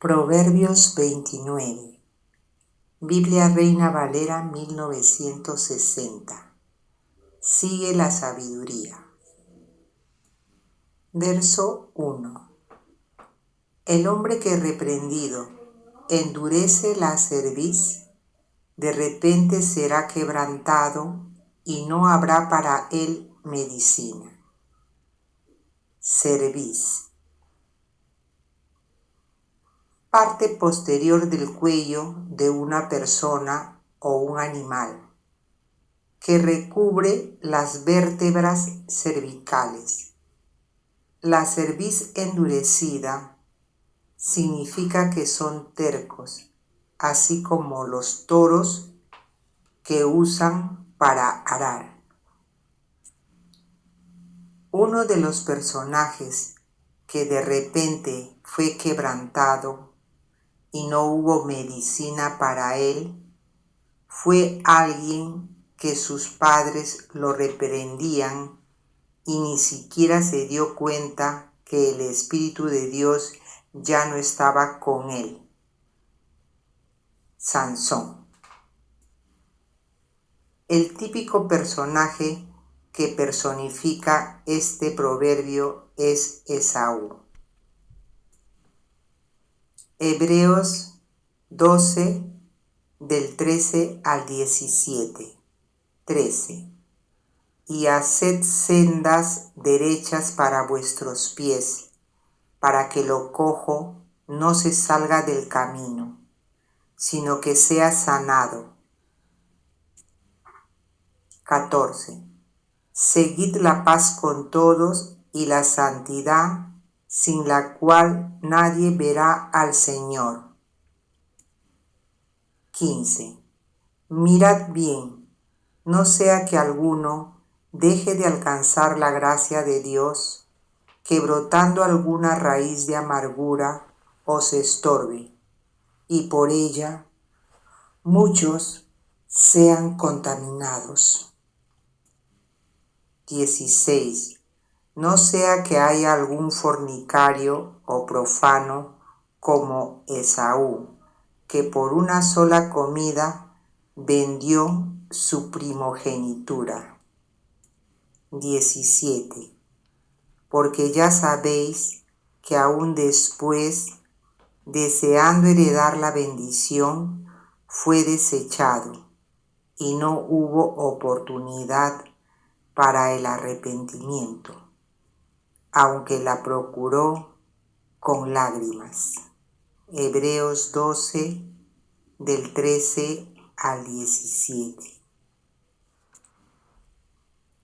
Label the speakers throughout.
Speaker 1: Proverbios 29. Biblia Reina Valera 1960. Sigue la sabiduría. Verso 1. El hombre que reprendido endurece la cerviz, de repente será quebrantado y no habrá para él medicina. Cerviz. Parte posterior del cuello de una persona o un animal, que recubre las vértebras cervicales. La cerviz endurecida significa que son tercos, así como los toros que usan para arar. Uno de los personajes que de repente fue quebrantado y no hubo medicina para él, fue alguien que sus padres lo reprendían y ni siquiera se dio cuenta que el Espíritu de Dios ya no estaba con él. Sansón. El típico personaje que personifica este proverbio es Esaú. Hebreos 12, del 13 al 17. 13. Y haced sendas derechas para vuestros pies, para que lo cojo no se salga del camino, sino que sea sanado. 14. Seguid la paz con todos y la santidad, sin la cual nadie verá al Señor. 15. Mirad bien, no sea que alguno deje de alcanzar la gracia de Dios, que brotando alguna raíz de amargura os estorbe, y por ella muchos sean contaminados. 16. No sea que haya algún fornicario o profano como Esaú, que por una sola comida vendió su primogenitura. 17. Porque ya sabéis que aún después, deseando heredar la bendición, fue desechado y no hubo oportunidad para el arrepentimiento, aunque la procuró con lágrimas. Hebreos 12, del 13 al 17.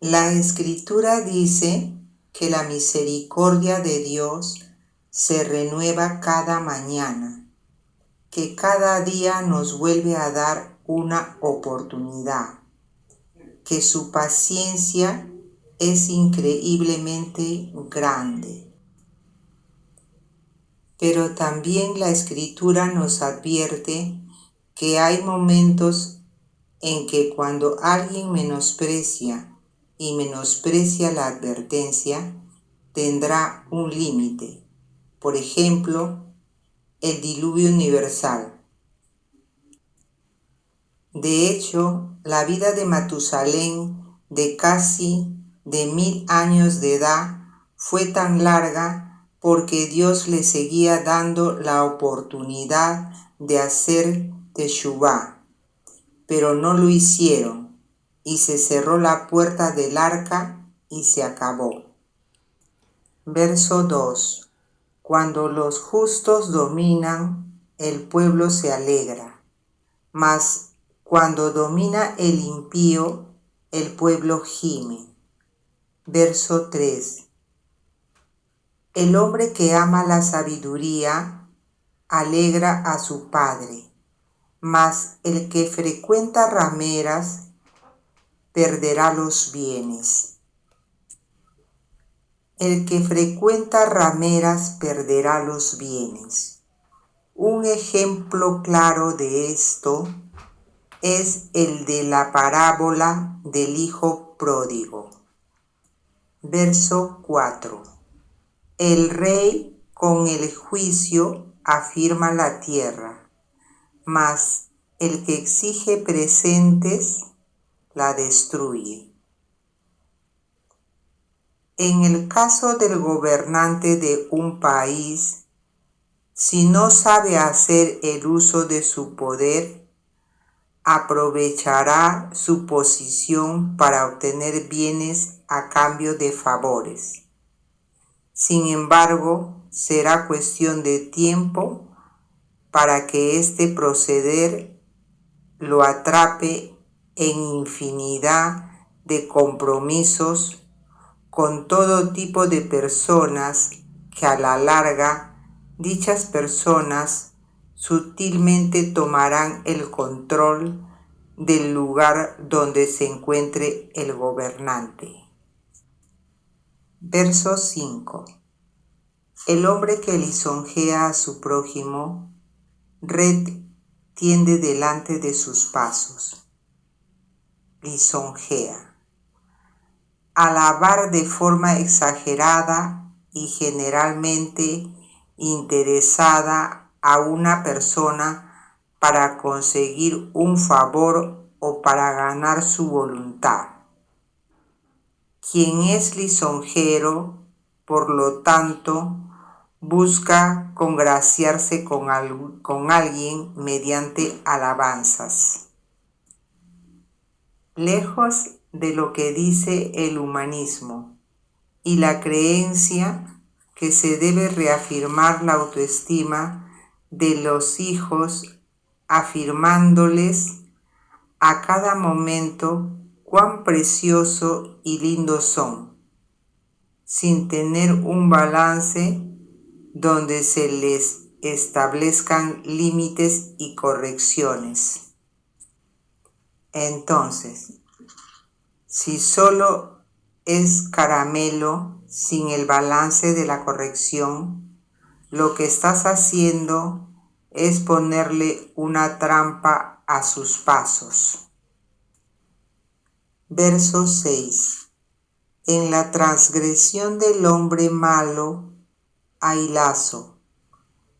Speaker 1: La Escritura dice que la misericordia de Dios se renueva cada mañana, que cada día nos vuelve a dar una oportunidad, que su paciencia es increíblemente grande. Pero también la Escritura nos advierte que hay momentos en que cuando alguien menosprecia la advertencia, tendrá un límite. Por ejemplo, el diluvio universal. De hecho, la vida de Matusalén, de casi 1000 años de edad, fue tan larga porque Dios le seguía dando la oportunidad de hacer teshuvá, pero no lo hicieron, y se cerró la puerta del arca y se acabó. Verso 2. Cuando los justos dominan, el pueblo se alegra, mas cuando domina el impío, el pueblo gime. Verso 3. El hombre que ama la sabiduría alegra a su padre, mas el que frecuenta rameras perderá los bienes. El que frecuenta rameras perderá los bienes. Un ejemplo claro de esto es el de la parábola del hijo pródigo. Verso 4. El rey con el juicio afirma la tierra, mas el que exige presentes la destruye. En el caso del gobernante de un país, si no sabe hacer el uso de su poder, aprovechará su posición para obtener bienes a cambio de favores. Sin embargo, será cuestión de tiempo para que este proceder lo atrape en infinidad de compromisos con todo tipo de personas que a la larga dichas personas sutilmente tomarán el control del lugar donde se encuentre el gobernante. Verso 5. El hombre que lisonjea a su prójimo, red tiende delante de sus pasos. Lisonjea. Alabar de forma exagerada y generalmente interesada a una persona para conseguir un favor o para ganar su voluntad. Quien es lisonjero, por lo tanto, busca congraciarse con alguien mediante alabanzas. Lejos de lo que dice el humanismo y la creencia que se debe reafirmar la autoestima de los hijos, afirmándoles a cada momento cuán precioso y lindo son, sin tener un balance donde se les establezcan límites y correcciones. Entonces, si solo es caramelo sin el balance de la corrección, lo que estás haciendo es ponerle una trampa a sus pasos. Verso 6. En la transgresión del hombre malo hay lazo,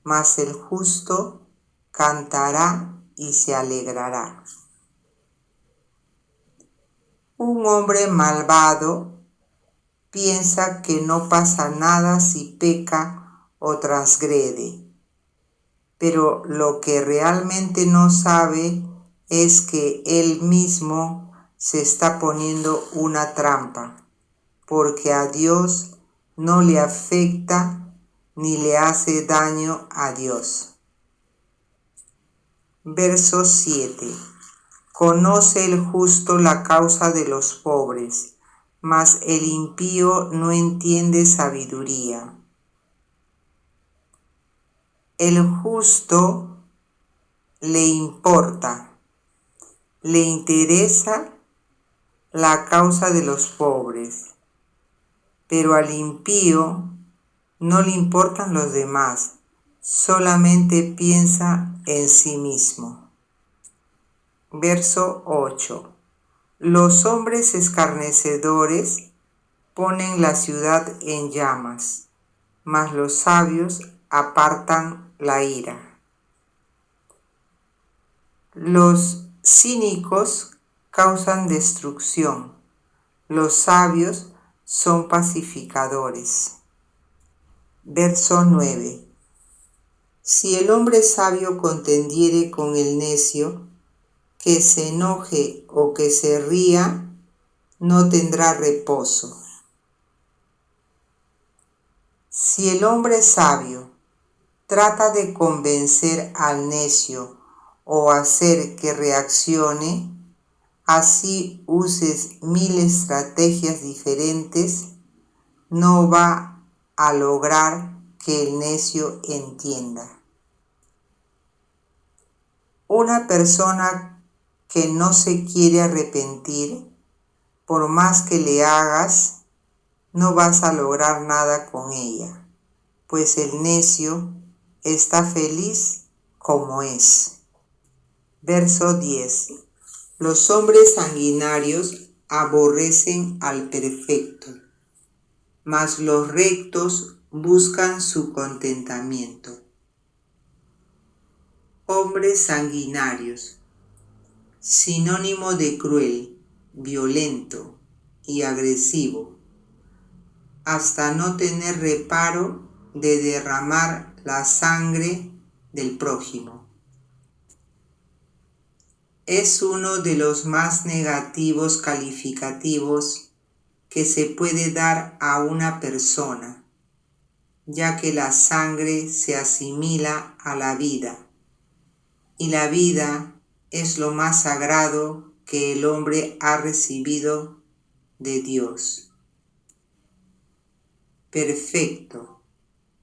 Speaker 1: mas el justo cantará y se alegrará. Un hombre malvado piensa que no pasa nada si peca o transgrede, pero lo que realmente no sabe es que él mismo se está poniendo una trampa, porque a Dios no le afecta ni le hace daño a Dios. Verso 7. Conoce el justo la causa de los pobres, mas el impío no entiende sabiduría. El justo le interesa la causa de los pobres, pero al impío no le importan los demás, solamente piensa en sí mismo. Verso 8. Los hombres escarnecedores ponen la ciudad en llamas, mas los sabios apartan la ira. Los cínicos causan destrucción, los sabios son pacificadores. Verso 9. Si el hombre sabio contendiere con el necio, que se enoje o que se ría, no tendrá reposo. Si el hombre sabio trata de convencer al necio o hacer que reaccione, así uses 1000 estrategias diferentes, no va a lograr que el necio entienda. Una persona que no se quiere arrepentir, por más que le hagas, no vas a lograr nada con ella, pues el necio está feliz como es. Verso 10. Los hombres sanguinarios aborrecen al perfecto, mas los rectos buscan su contentamiento. Hombres sanguinarios, sinónimo de cruel, violento y agresivo, hasta no tener reparo de derramar la sangre del prójimo. Es uno de los más negativos calificativos que se puede dar a una persona, ya que la sangre se asimila a la vida, y la vida es lo más sagrado que el hombre ha recibido de Dios. Perfecto,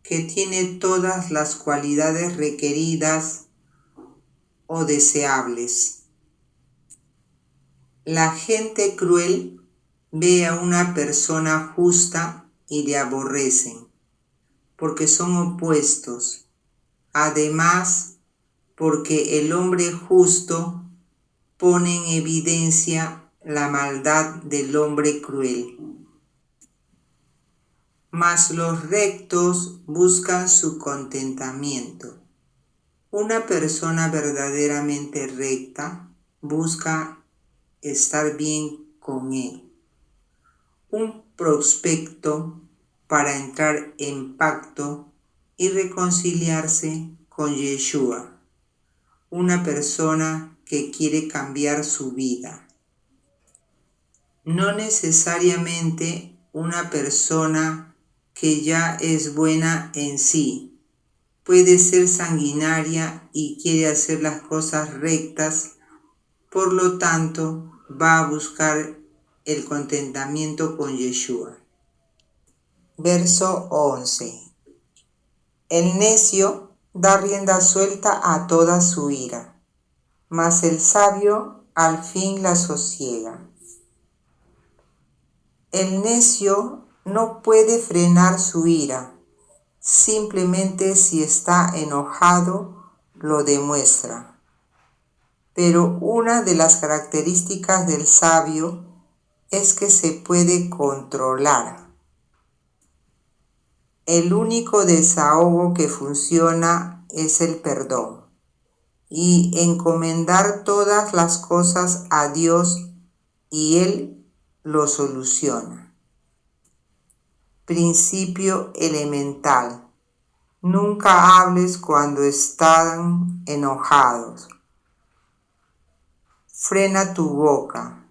Speaker 1: que tiene todas las cualidades requeridas o deseables. La gente cruel ve a una persona justa y le aborrecen, porque son opuestos. Además, porque el hombre justo pone en evidencia la maldad del hombre cruel. Mas los rectos buscan su contentamiento. Una persona verdaderamente recta busca estar bien con él. Un prospecto para entrar en pacto y reconciliarse con Yeshua. Una persona que quiere cambiar su vida. No necesariamente una persona que ya es buena en sí. Puede ser sanguinaria y quiere hacer las cosas rectas, por lo tanto va a buscar el contentamiento con Yeshua. Verso 11. El necio da rienda suelta a toda su ira, mas el sabio al fin la sosiega. El necio no puede frenar su ira, simplemente si está enojado lo demuestra. Pero una de las características del sabio es que se puede controlar. El único desahogo que funciona es el perdón y encomendar todas las cosas a Dios y Él lo soluciona. Principio elemental. Nunca hables cuando están enojados. Frena tu boca,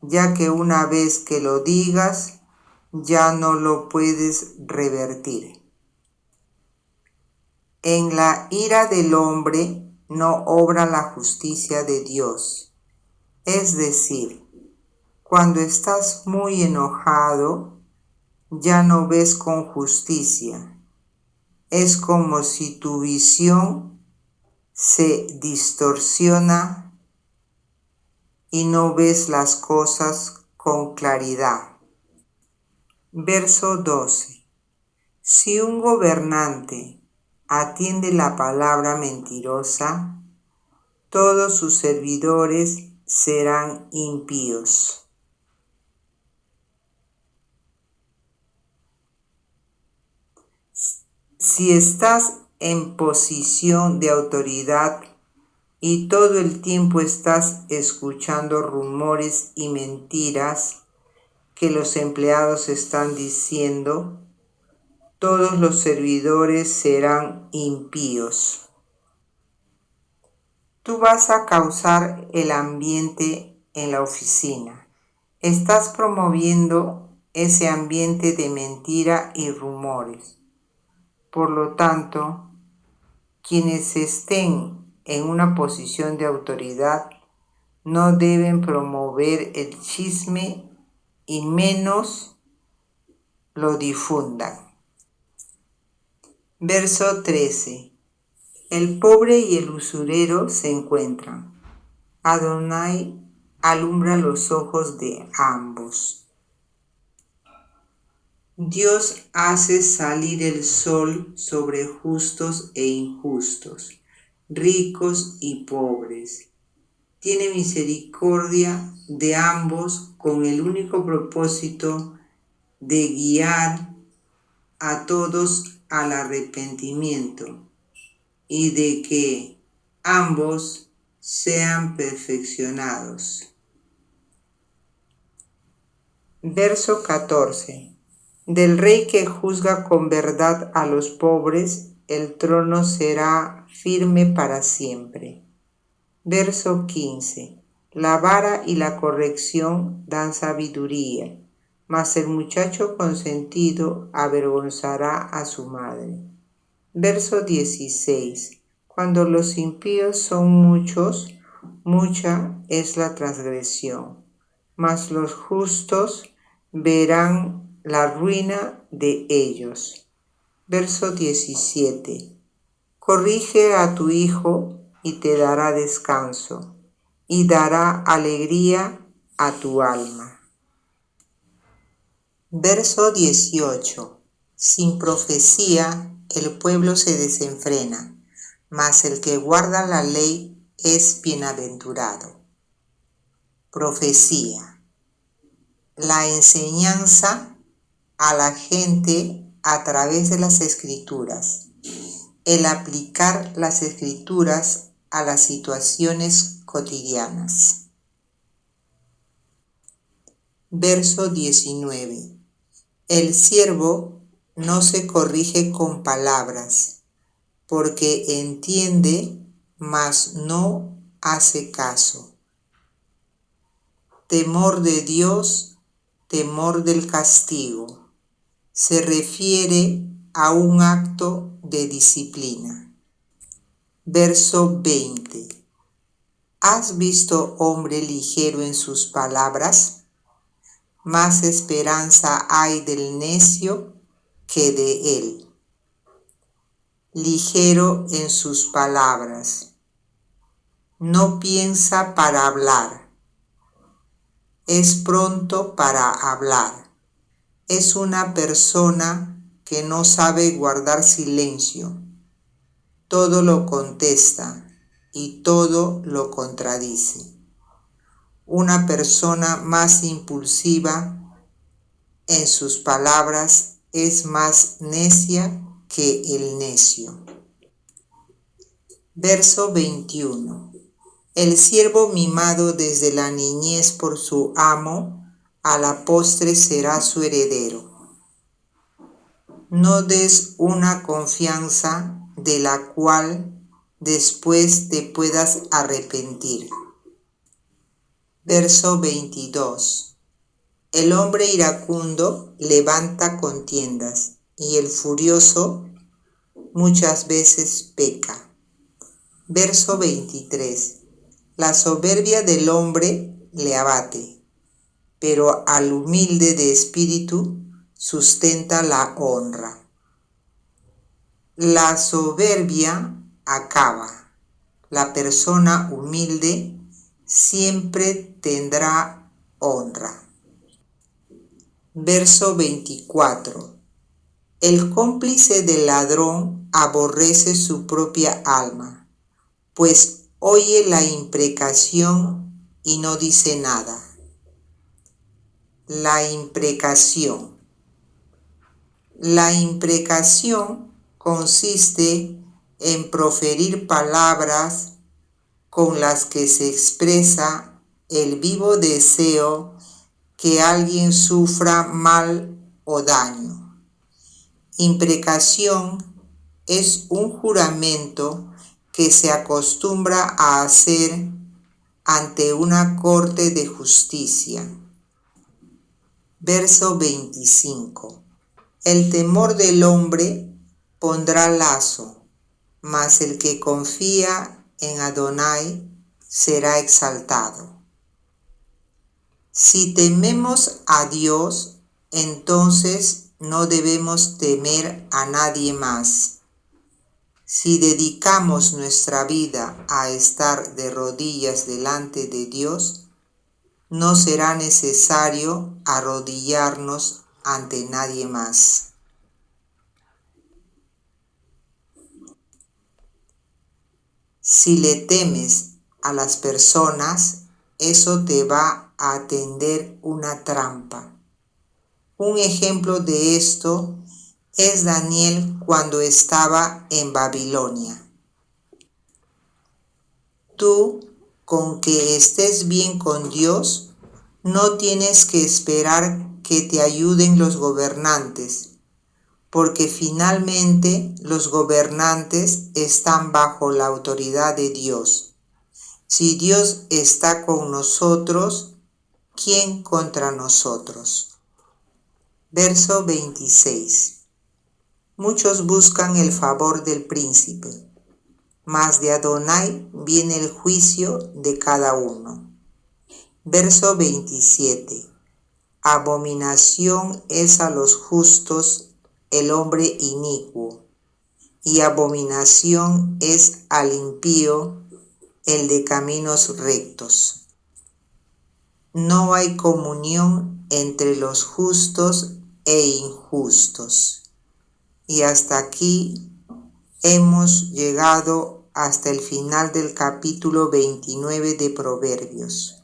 Speaker 1: ya que una vez que lo digas, ya no lo puedes revertir. En la ira del hombre no obra la justicia de Dios. Es decir, cuando estás muy enojado, ya no ves con justicia. Es como si tu visión se distorsiona y no ves las cosas con claridad. Verso 12. Si un gobernante atiende la palabra mentirosa, todos sus servidores serán impíos. Si estás en posición de autoridad y todo el tiempo estás escuchando rumores y mentiras que los empleados están diciendo, todos los servidores serán impíos. Tú vas a causar el ambiente en la oficina. Estás promoviendo ese ambiente de mentira y rumores. Por lo tanto, quienes estén en una posición de autoridad no deben promover el chisme y menos lo difundan. Verso 13. El pobre y el usurero se encuentran. Adonai alumbra los ojos de ambos. Dios hace salir el sol sobre justos e injustos, ricos y pobres. Tiene misericordia de ambos con el único propósito de guiar a todos al arrepentimiento y de que ambos sean perfeccionados. Verso 14. Del rey que juzga con verdad a los pobres, el trono será firme para siempre. Verso 15. La vara y la corrección dan sabiduría, mas el muchacho consentido avergonzará a su madre. Verso 16. Cuando los impíos son muchos, mucha es la transgresión, mas los justos verán la ruina de ellos. Verso 17. Corrige a tu hijo y te dará descanso, y dará alegría a tu alma. Verso 18. Sin profecía el pueblo se desenfrena, mas el que guarda la ley es bienaventurado. Profecía. La enseñanza a la gente a través de las escrituras. El aplicar las escrituras a las situaciones cotidianas. Verso 19. El siervo no se corrige con palabras, porque entiende, mas no hace caso. Temor de Dios, temor del castigo. Se refiere a un acto de disciplina. Verso 20. ¿Has visto hombre ligero en sus palabras? Más esperanza hay del necio que de él. Ligero en sus palabras. No piensa para hablar. Es pronto para hablar. Es una persona que no sabe guardar silencio. Todo lo contesta y todo lo contradice. Una persona más impulsiva en sus palabras es más necia que el necio. Verso 21. El siervo mimado desde la niñez por su amo, a la postre será su heredero. No des una confianza de la cual después te puedas arrepentir. Verso 22. El hombre iracundo levanta contiendas y el furioso muchas veces peca. Verso 23. La soberbia del hombre le abate, pero al humilde de espíritu sustenta la honra. La soberbia acaba. La persona humilde siempre tendrá honra. Verso 24. El cómplice del ladrón aborrece su propia alma, pues oye la imprecación y no dice nada. La imprecación. La imprecación consiste en proferir palabras con las que se expresa el vivo deseo que alguien sufra mal o daño. Imprecación es un juramento que se acostumbra a hacer ante una corte de justicia. Verso 25. El temor del hombre pondrá lazo, mas el que confía en Adonai será exaltado. Si tememos a Dios, entonces no debemos temer a nadie más. Si dedicamos nuestra vida a estar de rodillas delante de Dios, no será necesario arrodillarnos ante nadie más. Si le temes a las personas, eso te va a tender una trampa. Un ejemplo de esto es Daniel cuando estaba en Babilonia. Tú, con que estés bien con Dios, no tienes que esperar que te ayuden los gobernantes, porque finalmente los gobernantes están bajo la autoridad de Dios. Si Dios está con nosotros, ¿quién contra nosotros? Verso 26. Muchos buscan el favor del príncipe, mas de Adonai viene el juicio de cada uno. Verso 27. Abominación es a los justos el hombre inicuo, y abominación es al impío el de caminos rectos. No hay comunión entre los justos e injustos. Y hasta aquí hemos llegado hasta el final del capítulo 29 de Proverbios.